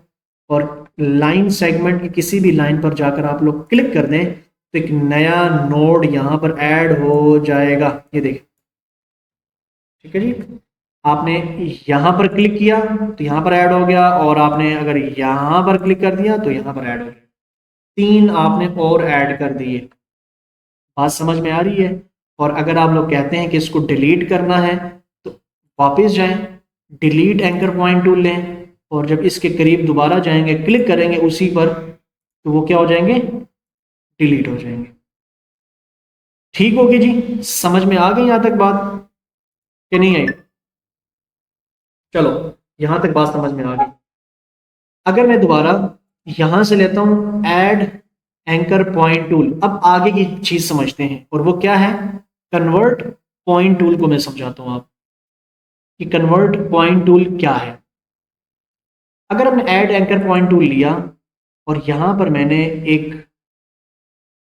और लाइन सेगमेंट की किसी भी लाइन पर जाकर आप लोग क्लिक कर दें तो एक नया नोड यहाँ पर ऐड हो जाएगा। ये देखिए, ठीक है जी, आपने यहाँ पर क्लिक किया तो यहाँ पर ऐड हो गया, और आपने अगर यहाँ पर क्लिक कर दिया तो यहाँ पर ऐड हो गया। 3 आपने और ऐड कर दिए। बात समझ में आ रही है। और अगर आप लोग कहते हैं कि इसको डिलीट करना है तो वापस जाएं, डिलीट एंकर पॉइंट टूल लें, और जब इसके करीब दोबारा जाएंगे, क्लिक करेंगे उसी पर, तो वो क्या हो जाएंगे, डिलीट हो जाएंगे। ठीक होगी जी, समझ में आ गई यहाँ तक बात कि नहीं आई? चलो, यहां तक बात समझ में आ गई। अगर मैं दोबारा यहां से लेता हूं ऐड एंकर पॉइंट टूल, अब आगे की चीज समझते हैं, और वो क्या है, कन्वर्ट पॉइंट टूल को मैं समझाता हूं आप कि कन्वर्ट पॉइंट टूल क्या है। अगर हमने ऐड एंकर पॉइंट टूल लिया और यहां पर मैंने एक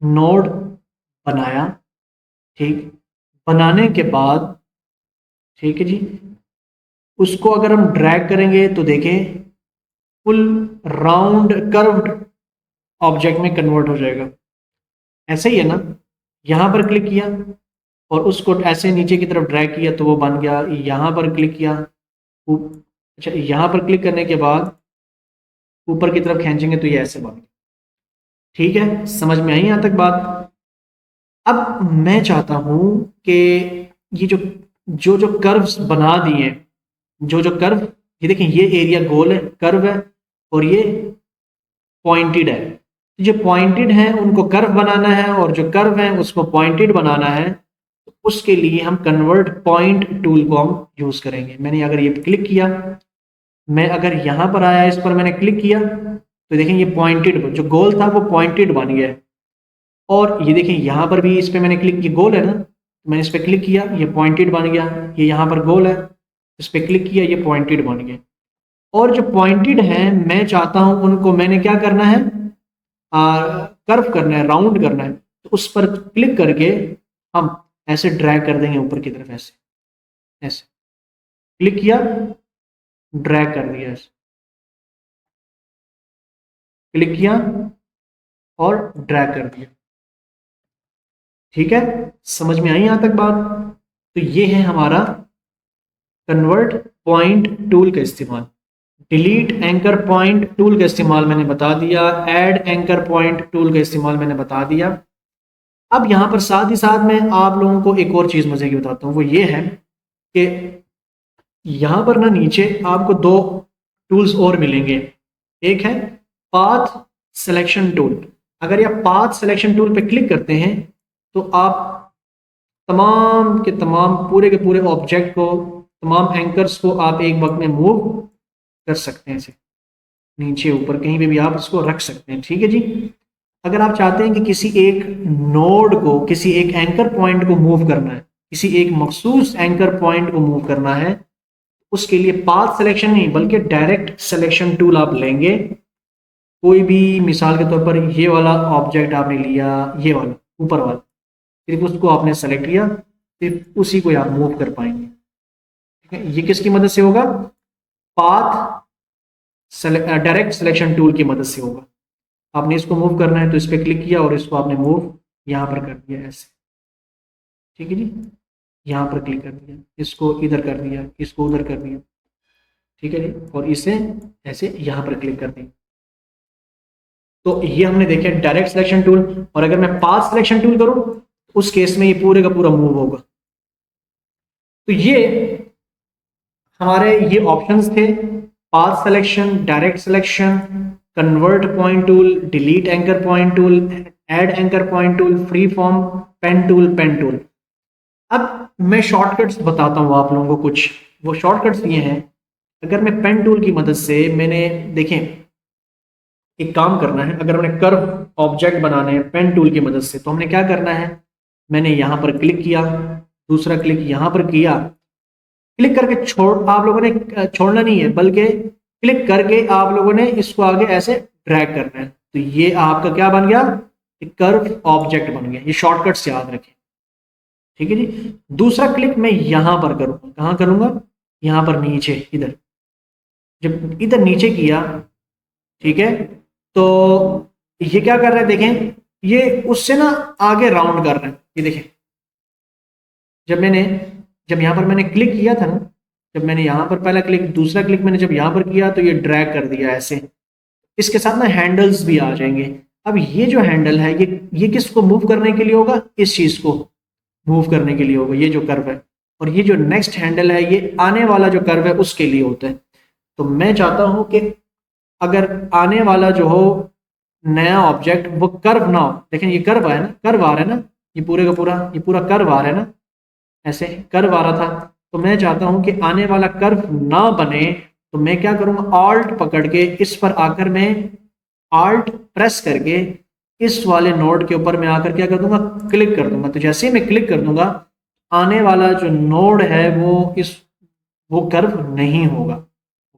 नोड बनाया, ठीक, बनाने के बाद, ठीक है जी, उसको अगर हम ड्रैग करेंगे तो देखें फुल राउंड कर्व्ड ऑब्जेक्ट में कन्वर्ट हो जाएगा। ऐसे ही है ना, यहाँ पर क्लिक किया और उसको ऐसे नीचे की तरफ ड्रैग किया तो वो बन गया। यहाँ पर क्लिक किया, अच्छा, यहाँ पर क्लिक करने के बाद ऊपर की तरफ खींचेंगे तो ये ऐसे बन गया। ठीक है, समझ में आई यहाँ तक बात? अब मैं चाहता हूँ कि ये जो कर्व्स बना दिए, जो कर्व, ये देखें, ये एरिया गोल है, कर्व है, और ये पॉइंटेड है। जो पॉइंटेड है उनको कर्व बनाना है, और जो कर्व है उसको पॉइंटेड बनाना है। तो उसके लिए हम कन्वर्ट पॉइंट टूल को हम यूज करेंगे। मैंने अगर ये क्लिक किया, मैं अगर यहाँ पर आया, इस पर मैंने क्लिक किया, तो देखें ये पॉइंटेड, जो गोल था वो पॉइंटेड बन गया। और ये देखें यहाँ पर भी इस पर मैंने क्लिक, ये गोल है ना, मैंने इस पर क्लिक किया, ये पॉइंटेड बन गया। ये यहाँ पर गोल है, इस पर क्लिक किया, ये पॉइंटेड बन गया। और जो पॉइंटेड हैं मैं चाहता हूं उनको मैंने क्या करना है, कर्व करना है, राउंड करना है। तो उस पर क्लिक करके हम ऐसे ड्रैग कर देंगे ऊपर की तरफ, ऐसे ऐसे क्लिक किया, ड्रैग कर दिया, ऐसे क्लिक किया और ड्रैग कर दिया। ठीक है, समझ में आई यहां तक बात? तो ये है हमारा कन्वर्ट पॉइंट टूल का इस्तेमाल। डिलीट एंकर पॉइंट टूल का इस्तेमाल मैंने बता दिया, ऐड एंकर पॉइंट टूल का इस्तेमाल मैंने बता दिया। अब यहाँ पर साथ ही साथ में आप लोगों को एक और चीज़ मजे की बताता हूँ, वो ये है कि यहाँ पर ना नीचे आपको 2 टूल्स और मिलेंगे। एक है पाथ सिलेक्शन टूल। अगर आप पाथ सिलेक्शन टूल पे क्लिक करते हैं तो आप तमाम के तमाम, पूरे के पूरे ऑब्जेक्ट को, तमाम एंकर्स को आप एक वक्त में मूव कर सकते हैं। इसे नीचे ऊपर कहीं पे भी आप इसको रख सकते हैं। ठीक है जी। अगर आप चाहते हैं कि किसी एक नोड को, किसी एक एंकर पॉइंट को मूव करना है, किसी एक मखसूस एंकर पॉइंट को मूव करना है, उसके लिए पाथ सिलेक्शन नहीं बल्कि डायरेक्ट सिलेक्शन टूल आप लेंगे। कोई भी मिसाल के तौर पर ये वाला ऑब्जेक्ट आपने लिया, ये वाला ऊपर वाला, फिर उसको आपने सेलेक्ट किया, फिर उसी को आप मूव कर पाएंगे। ठीक है, ये किसकी मदद से होगा? पाथ डायरेक्ट सिलेक्शन टूल की मदद से होगा। आपने इसको मूव करना है तो इस पर क्लिक किया और इसको आपने मूव यहाँ पर कर दिया ऐसे। ठीक है जी, यहाँ पर क्लिक कर दिया, इसको इधर कर दिया, इसको उधर कर दिया। ठीक है जी, और इसे ऐसे यहाँ पर क्लिक कर दिया। तो ये हमने देखे डायरेक्ट सिलेक्शन टूल। और अगर मैं पाथ सिलेक्शन टूल करूं उस केस में ये पूरे का पूरा मूव होगा। तो ये हमारे ये ऑप्शंस थे, path selection, direct selection, convert point tool, delete anchor point tool, add anchor point tool, free form, pen tool, pen tool. अब मैं शॉर्टकट्स बताता हूँ आप लोगों को कुछ। वो शॉर्टकट्स ये हैं, अगर मैं पेन टूल की मदद से, मैंने देखें एक काम करना है, अगर हमने कर्व ऑब्जेक्ट बनाने हैं पेन टूल की मदद से, तो हमने क्या करना है, मैंने यहाँ पर क्लिक किया, दूसरा क्लिक यहाँ पर किया, क्लिक करके आप लोगों ने छोड़ना नहीं है बल्कि क्लिक करके आप लोगों ने इसको आगे ऐसे ड्रैग करना है। तो ये आपका क्या बन गया? एक कर्व ऑब्जेक्ट बन गया। ये शॉर्टकट्स याद रखें। ठीक है जी। दूसरा क्लिक मैं यहां पर करूंगा, कहां करूंगा? यहां पर नीचे, इधर। जब इधर नीचे किया, ठीक है, तो ये क्या कर रहा है देखें, ये उससे ना आगे राउंड कर रहा है। ये देखें, जब यहां पर मैंने क्लिक किया था ना, जब मैंने यहां पर पहला क्लिक, दूसरा क्लिक मैंने जब यहां पर किया तो ये ड्रैग कर दिया ऐसे। इसके साथ ना हैंडल्स भी आ जाएंगे। अब ये जो हैंडल है ये किसको मूव करने के लिए होगा? इस चीज को मूव करने के लिए होगा, ये जो कर्व है। और ये जो नेक्स्ट हैंडल है ये आने वाला जो कर्व है उसके लिए होता है। तो मैं चाहता हूं कि अगर आने वाला जो हो नया ऑब्जेक्ट वो कर्व ना हो। देखें ये कर्व है ना, कर्व आ रहा है ना, ये पूरे का पूरा, ये पूरा कर्व आ रहा है ना, ऐसे कर्व आ रहा था। तो मैं चाहता हूं कि आने वाला कर्व ना बने, तो मैं क्या करूंगा, ऑल्ट पकड़ के इस पर आकर मैं ऑल्ट प्रेस करके इस वाले नोड के ऊपर मैं आकर क्या कर दूंगा, क्लिक कर दूंगा। तो जैसे ही मैं क्लिक कर दूंगा, आने वाला जो नोड है वो कर्व नहीं होगा,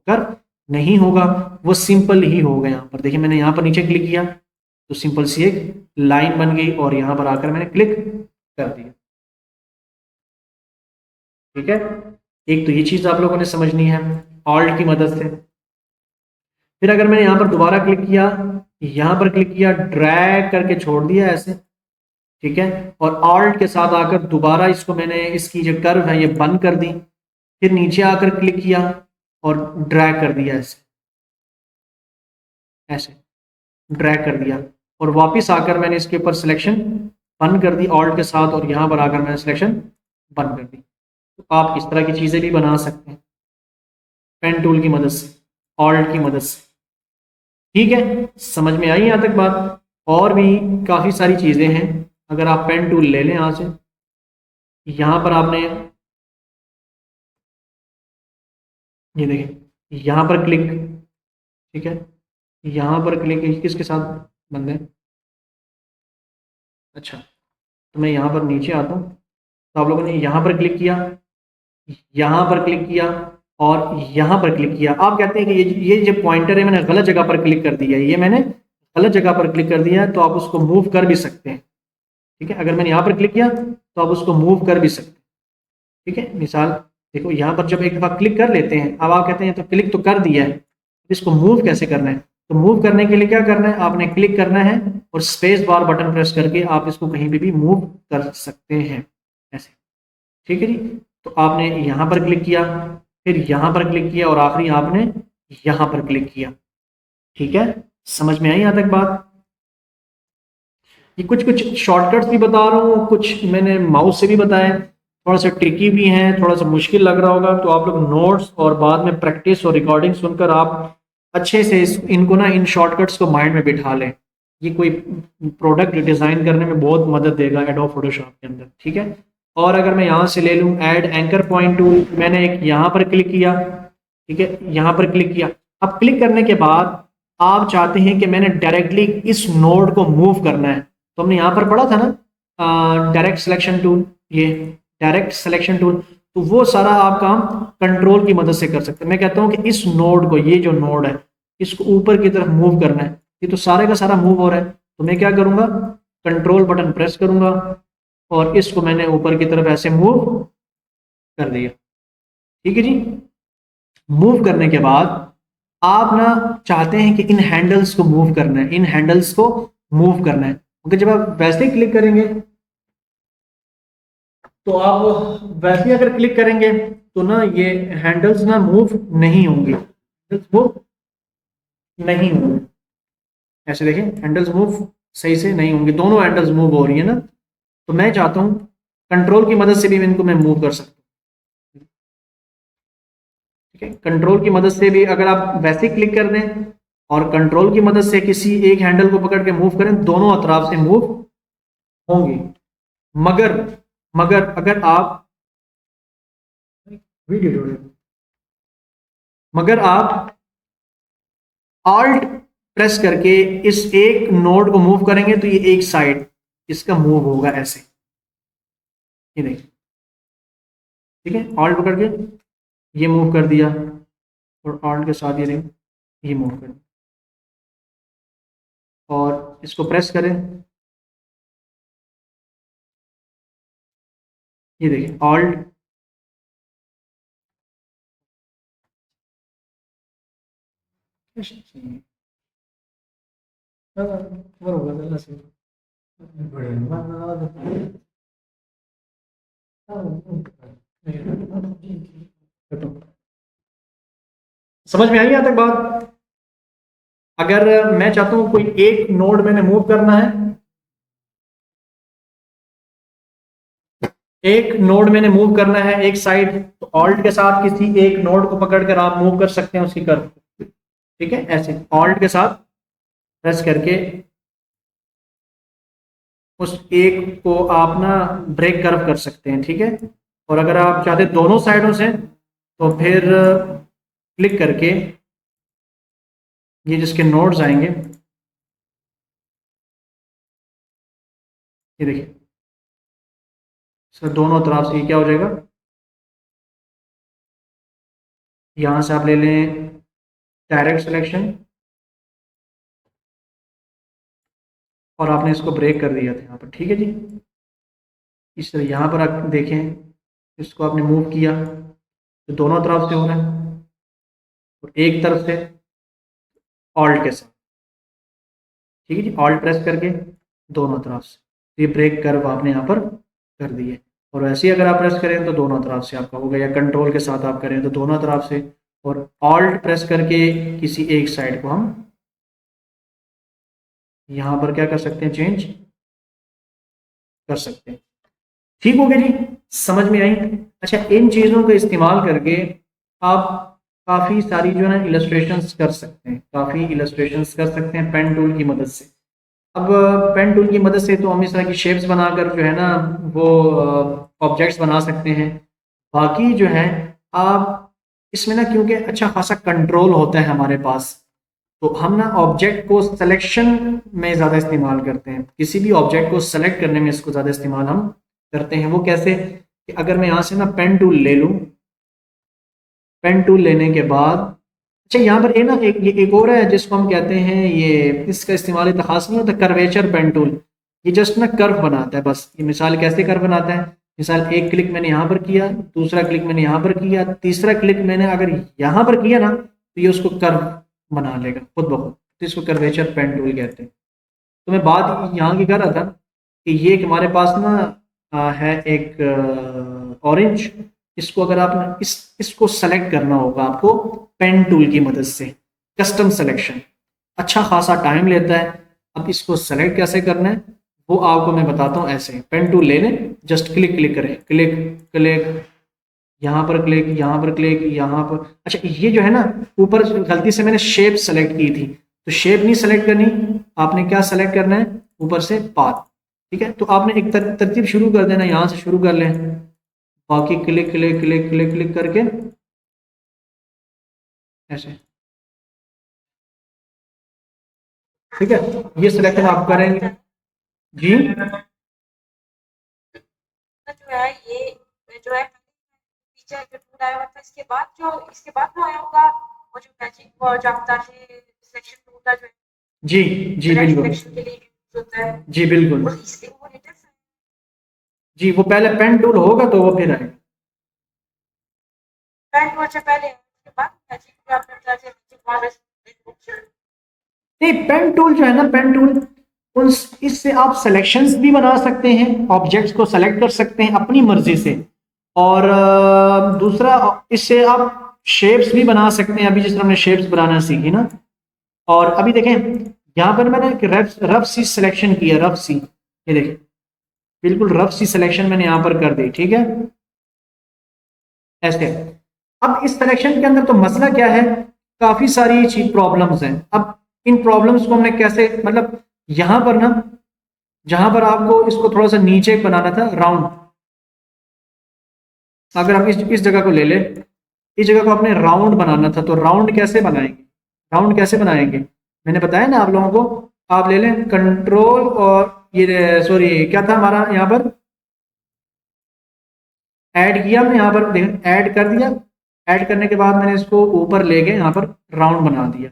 कर्व नहीं होगा, वो सिंपल ही होगा। यहाँ पर देखिए मैंने यहाँ पर नीचे क्लिक किया तो सिंपल सी एक लाइन बन गई और यहाँ पर आकर मैंने क्लिक कर दिया। ठीक है, एक तो ये चीज आप लोगों ने समझनी है ऑल्ट की मदद से। फिर अगर मैंने यहाँ पर दोबारा क्लिक किया, यहाँ पर क्लिक किया, ड्रैग करके छोड़ दिया ऐसे, ठीक है, और ऑल्ट के साथ आकर दोबारा इसको मैंने, इसकी जो कर्व है ये बंद कर दी, फिर नीचे आकर क्लिक किया और ड्रैग कर दिया ऐसे, ऐसे ड्रैग कर दिया और वापस आकर मैंने इसके ऊपर सिलेक्शन बंद कर दी ऑल्ट के साथ, और यहाँ पर आकर मैंने सिलेक्शन बंद कर दी। तो आप इस तरह की चीज़ें भी बना सकते हैं पेन टूल की मदद से, ऑल्ट की मदद से। ठीक है, समझ में आई यहाँ तक बात? और भी काफ़ी सारी चीज़ें हैं। अगर आप पेन टूल ले लें यहाँ से, यहाँ पर आपने ये देखें, यहाँ पर क्लिक, ठीक है, यहाँ पर क्लिक किसके साथ बंद है? अच्छा, तो मैं यहाँ पर नीचे आता हूँ, तो आप लोगों ने यहाँ पर क्लिक किया, यहाँ पर क्लिक किया और यहाँ पर क्लिक किया। आप कहते हैं कि ये जो पॉइंटर है मैंने गलत जगह पर क्लिक कर दिया है, ये मैंने गलत जगह पर क्लिक कर दिया है, तो आप उसको मूव कर भी सकते हैं। ठीक है, अगर मैंने यहाँ पर क्लिक किया तो आप उसको मूव कर भी सकते हैं। ठीक है, मिसाल देखो, यहाँ पर जब एक दफ़ा क्लिक कर लेते हैं, अब आप कहते हैं तो क्लिक तो कर दिया है, इसको मूव कैसे करना है? तो मूव करने के लिए क्या करना है, आपने क्लिक करना है और स्पेस बार बटन प्रेस करके आप इसको कहीं भी मूव कर सकते हैं ऐसे। ठीक है जी, तो आपने यहाँ पर क्लिक किया, फिर यहाँ पर क्लिक किया और आखिरी आपने यहाँ पर क्लिक किया। ठीक है, समझ में आई यहाँ तक बात? ये कुछ शॉर्टकट्स भी बता रहा हूँ, कुछ मैंने माउस से भी बताया, थोड़ा सा ट्रिकी भी है, थोड़ा सा मुश्किल लग रहा होगा, तो आप लोग नोट्स और बाद में प्रैक्टिस और रिकॉर्डिंग सुनकर आप अच्छे से इनको ना, इन शॉर्टकट्स को माइंड में बिठा लें। ये कोई प्रोडक्ट डिज़ाइन करने में बहुत मदद देगा एडोब फोटोशॉप के अंदर। ठीक है, और अगर मैं यहाँ से ले लूँ ऐड एंकर पॉइंट टूल, मैंने एक यहाँ पर क्लिक किया, ठीक है, यहाँ पर क्लिक किया। अब क्लिक करने के बाद आप चाहते हैं कि मैंने डायरेक्टली इस नोड को मूव करना है, तो हमने यहाँ पर पढ़ा था ना डायरेक्ट सिलेक्शन टूल, ये डायरेक्ट सिलेक्शन टूल, तो वो सारा आप काम कंट्रोल की मदद से कर सकते हैं। मैं कहता हूं कि इस नोड को, ये जो नोड है, इसको ऊपर की तरफ मूव करना है, ये तो सारे का सारा मूव हो रहा है, तो मैं क्या करूंगा, कंट्रोल बटन प्रेस करूंगा और इसको मैंने ऊपर की तरफ ऐसे मूव कर दिया। ठीक है जी। मूव करने के बाद आप ना चाहते हैं कि इन हैंडल्स को मूव करना है, इन हैंडल्स को मूव करना है, क्योंकि जब आप वैसे ही क्लिक करेंगे तो आप वैसे ही अगर क्लिक करेंगे तो ना ये हैंडल्स ना मूव नहीं होंगे, हैंडल्स मूव नहीं होंगे। ऐसे देखें, हैंडल्स मूव सही से नहीं होंगे, दोनों हैंडल्स मूव हो रही है ना, तो मैं चाहता हूं कंट्रोल की मदद से भी इनको मैं मूव कर सकता हूं। ठीक है, कंट्रोल की मदद से भी अगर आप वैसे क्लिक कर दें और कंट्रोल की मदद से किसी एक हैंडल को पकड़ के मूव करें, दोनों अतराफ से मूव होंगी। मगर मगर अगर आप वीडियो जोड़े, मगर आप ऑल्ट प्रेस करके इस एक नोड को मूव करेंगे तो ये एक साइड इसका मूव होगा ऐसे, ये देखिए। ठीक है, ऑल्ट पकड़ के ये मूव कर दिया और ऑल्ट के साथ ये मूव कर दिया और इसको प्रेस करें, ये देखिए ऑल्ट, समझ में आई यहाँ तक बात? अगर मैं चाहता हूं कोई एक नोड मैंने मूव करना है, एक नोड मैंने मूव करना है एक साइड, तो ऑल्ट के साथ किसी एक नोड को पकड़कर आप मूव कर सकते हैं उसकी कर्व। ठीक है, ऐसे ऑल्ट के साथ प्रेस करके उस एक को आप ना ब्रेक कर्व कर सकते हैं। ठीक है, और अगर आप चाहते दोनों साइडों से तो फिर क्लिक करके ये जिसके नोड्स आएंगे, ये देखिए, सर दोनों तरफ से ये क्या हो जाएगा, यहां से आप ले लें डायरेक्ट सिलेक्शन और आपने इसको ब्रेक कर दिया था यहाँ पर। ठीक है जी, इस तरह यहाँ पर आप देखें, इसको आपने मूव किया तो दोनों तरफ से हो रहा है और एक तरफ से ऑल्ट के साथ। ठीक है जी, ऑल्ट प्रेस करके दोनों तरफ से ये ब्रेक कर्व आपने यहाँ पर कर दिए, और वैसे ही अगर आप प्रेस करें तो दोनों तरफ से आपका होगा, या कंट्रोल के साथ आप करें तो दोनों तरफ से, और ऑल्ट प्रेस करके किसी एक साइड को हम यहाँ पर क्या कर सकते हैं, चेंज कर सकते हैं। ठीक हो गया जी, समझ में आई? अच्छा, इन चीज़ों का इस्तेमाल करके आप काफ़ी सारी जो है ना इलस्ट्रेशंस कर सकते हैं, काफ़ी इलस्ट्रेशंस कर सकते हैं पेन टूल की मदद से। अब पेन टूल की मदद से तो हम इस तरह की शेप्स बनाकर जो है ना वो ऑब्जेक्ट्स बना सकते हैं। बाकी जो है आप इसमें ना, क्योंकि अच्छा खासा कंट्रोल होता है हमारे पास, तो हम ना ऑब्जेक्ट को सिलेक्शन में ज़्यादा इस्तेमाल करते हैं, किसी भी ऑब्जेक्ट को सेलेक्ट करने में इसको ज़्यादा इस्तेमाल हम करते हैं। वो कैसे कि अगर मैं यहाँ से ना पेन टूल ले लूँ, पेन टूल लेने के बाद, अच्छा यहाँ पर ये ना एक और है जिसको हम कहते हैं, ये इसका इस्तेमाल इतना खास नहीं होता, कर्वेचर पेन टूल। ये जस्ट ना कर्व बनाता है बस। ये मिसाल कैसे कर्व बनाता है, मिसाल एक क्लिक मैंने यहाँ पर किया, दूसरा क्लिक मैंने यहाँ पर किया, तीसरा क्लिक मैंने अगर यहाँ पर किया ना तो ये उसको कर्व बना लेगा खुद ब खुद, तो इसको कर्वेचर पेन टूल कहते हैं। तो मैं बात यहाँ की कर रहा था कि ये एक हमारे पास ना है एक ऑरेंज, इसको अगर आप इसको सेलेक्ट करना होगा आपको पेन टूल की मदद से, कस्टम सिलेक्शन अच्छा खासा टाइम लेता है। अब इसको सेलेक्ट कैसे करना है वो आपको मैं बताता हूँ। ऐसे पेन टूल ले लें, जस्ट क्लिक क्लिक करें, क्लिक क्लिक, यहाँ पर क्लिक, यहाँ पर क्लिक, यहाँ पर। अच्छा ये जो है ना, ऊपर गलती से मैंने शेप सेलेक्ट की थी, तो शेप नहीं सेलेक्ट करनी, आपने क्या सेलेक्ट करना है, ऊपर से पाथ। ठीक है, तो आपने एक तरतीब शुरू कर देना, यहाँ से शुरू कर लें, बाकी click click click click click करके ऐसे। ठीक है, ये सिलेक्शन आप करेंगे जी। जो है पीछे जो टूल आया हुआ था, इसके बाद जो आया होगा वो जो मैजिक और जो आपका सिलेक्शन टूल का जो जी जी डायरेक्ट बिल्कुल सिलेक्शन के लिए यूज होता है, जी बिल्कुल और इसके वो लेटेस्ट जी। वो पहले पेन टूल होगा तो वो फिर आएगा। पेन टूल से पहले है, उसके बाद मैजिक जो आपने बताया था, मैजिक वाला नहीं, पेन टूल जो है ना, पेन टूल उन इससे आप सिलेक्शंस भी बना सकते हैं, ऑब्जेक्ट्स को सेलेक्ट कर सकते हैं अपनी मर्जी से। और दूसरा, इससे आप शेप्स भी बना सकते हैं, अभी जिस तरह हमने शेप्स बनाना सीखी ना। और अभी देखें, यहाँ पर मैंने एक रफ रफ सी सिलेक्शन किया, रफ सी, ये देखें, बिल्कुल रफ सी सिलेक्शन मैंने यहाँ पर कर दी, ठीक है, ऐसे। अब इस सिलेक्शन के अंदर तो मसला क्या है, काफी सारी चीज प्रॉब्लम्स हैं। अब इन प्रॉब्लम्स को हमने कैसे, मतलब यहां पर ना, जहां पर आपको इसको थोड़ा सा नीचे बनाना था राउंड, अगर आप इस जगह को ले ले, इस जगह को आपने राउंड बनाना था, तो राउंड कैसे बनाएंगे, राउंड कैसे बनाएंगे, मैंने बताया ना आप लोगों को। आप ले लें कंट्रोल और ये, सॉरी क्या था हमारा यहाँ पर, ऐड किया हमने, यहाँ पर देखें ऐड कर दिया। ऐड करने के बाद मैंने इसको ऊपर ले गए, यहाँ पर राउंड बना दिया,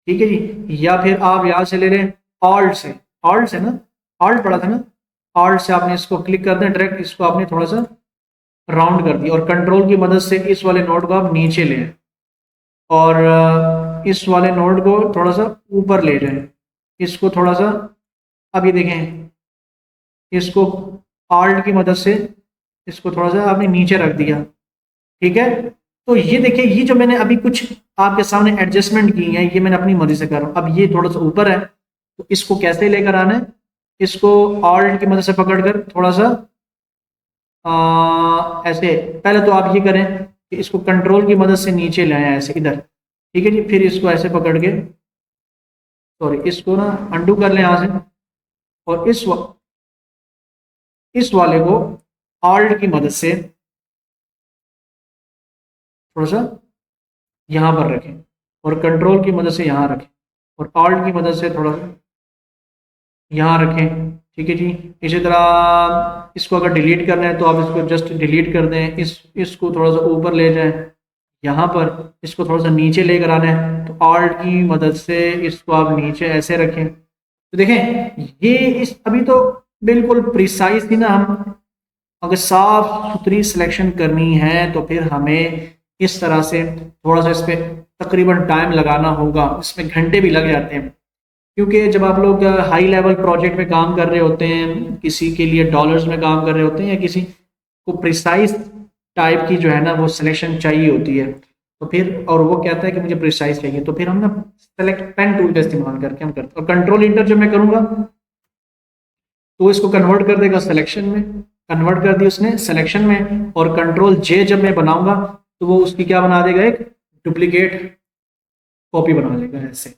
ठीक है जी। या फिर आप यहाँ से ले लें ऑल्ट से, ऑल्ट से ना, ऑल्ट पड़ा था ना, ऑल्ट से आपने इसको क्लिक कर दें, डायरेक्ट इसको आपने थोड़ा सा राउंड कर दिया, और कंट्रोल की मदद से इस वाले नोड को आप नीचे ले आए, और इस वाले नोड को थोड़ा सा ऊपर ले जाए, इसको थोड़ा सा, अभी देखें, इसको ऑल्ट की मदद से इसको थोड़ा सा आपने नीचे रख दिया, ठीक है। तो ये देखिए, ये जो मैंने अभी कुछ आपके सामने एडजस्टमेंट की है, ये मैंने अपनी मर्जी से कर रहा हूँ। अब ये थोड़ा सा ऊपर है, तो इसको कैसे लेकर आना है, इसको ऑल्ट की मदद से पकड़कर थोड़ा सा ऐसे, पहले तो आप ये करें कि इसको कंट्रोल की मदद से नीचे ले आए ऐसे इधर, ठीक है जी। फिर इसको ऐसे पकड़ के, सॉरी, इसको ना अंडू कर लें यहाँ से, और इस वाले को ऑल्ट की मदद से थोड़ा सा यहाँ पर रखें, और कंट्रोल की मदद से यहाँ रखें, और ऑल्ट की मदद से थोड़ा सा यहाँ रखें, ठीक है जी। इसी तरह इसको अगर डिलीट करना है तो आप इसको जस्ट डिलीट कर दें, इसको थोड़ा सा ऊपर ले जाएं, यहाँ पर इसको थोड़ा सा नीचे लेकर आना है, तो ऑल्ट की मदद से इसको आप नीचे ऐसे रखें। तो देखें, ये इस अभी तो बिल्कुल प्रिसाइज थी ना। हम अगर साफ सुथरी सिलेक्शन करनी है तो फिर हमें इस तरह से थोड़ा सा इस पर तकरीबन टाइम लगाना होगा, इसमें घंटे भी लग जाते हैं, क्योंकि जब आप लोग हाई लेवल प्रोजेक्ट में काम कर रहे होते हैं, किसी के लिए डॉलर्स में काम कर रहे होते हैं, या किसी को प्रिसाइज टाइप की जो है ना वो सिलेक्शन चाहिए होती है, तो फिर, और वो कहता है कि मुझे प्रिसाइज चाहिए, तो फिर हम ना सेलेक्ट पेन टूल का इस्तेमाल करके हम करते हैं। और कंट्रोल इंटर जब मैं करूँगा तो इसको कन्वर्ट कर देगा सिलेक्शन में, कन्वर्ट कर दी उसने सिलेक्शन में, और कंट्रोल जे जब मैं बनाऊंगा तो वो उसकी क्या बना देगा, एक डुप्लीकेट कॉपी बना लेगा ऐसे।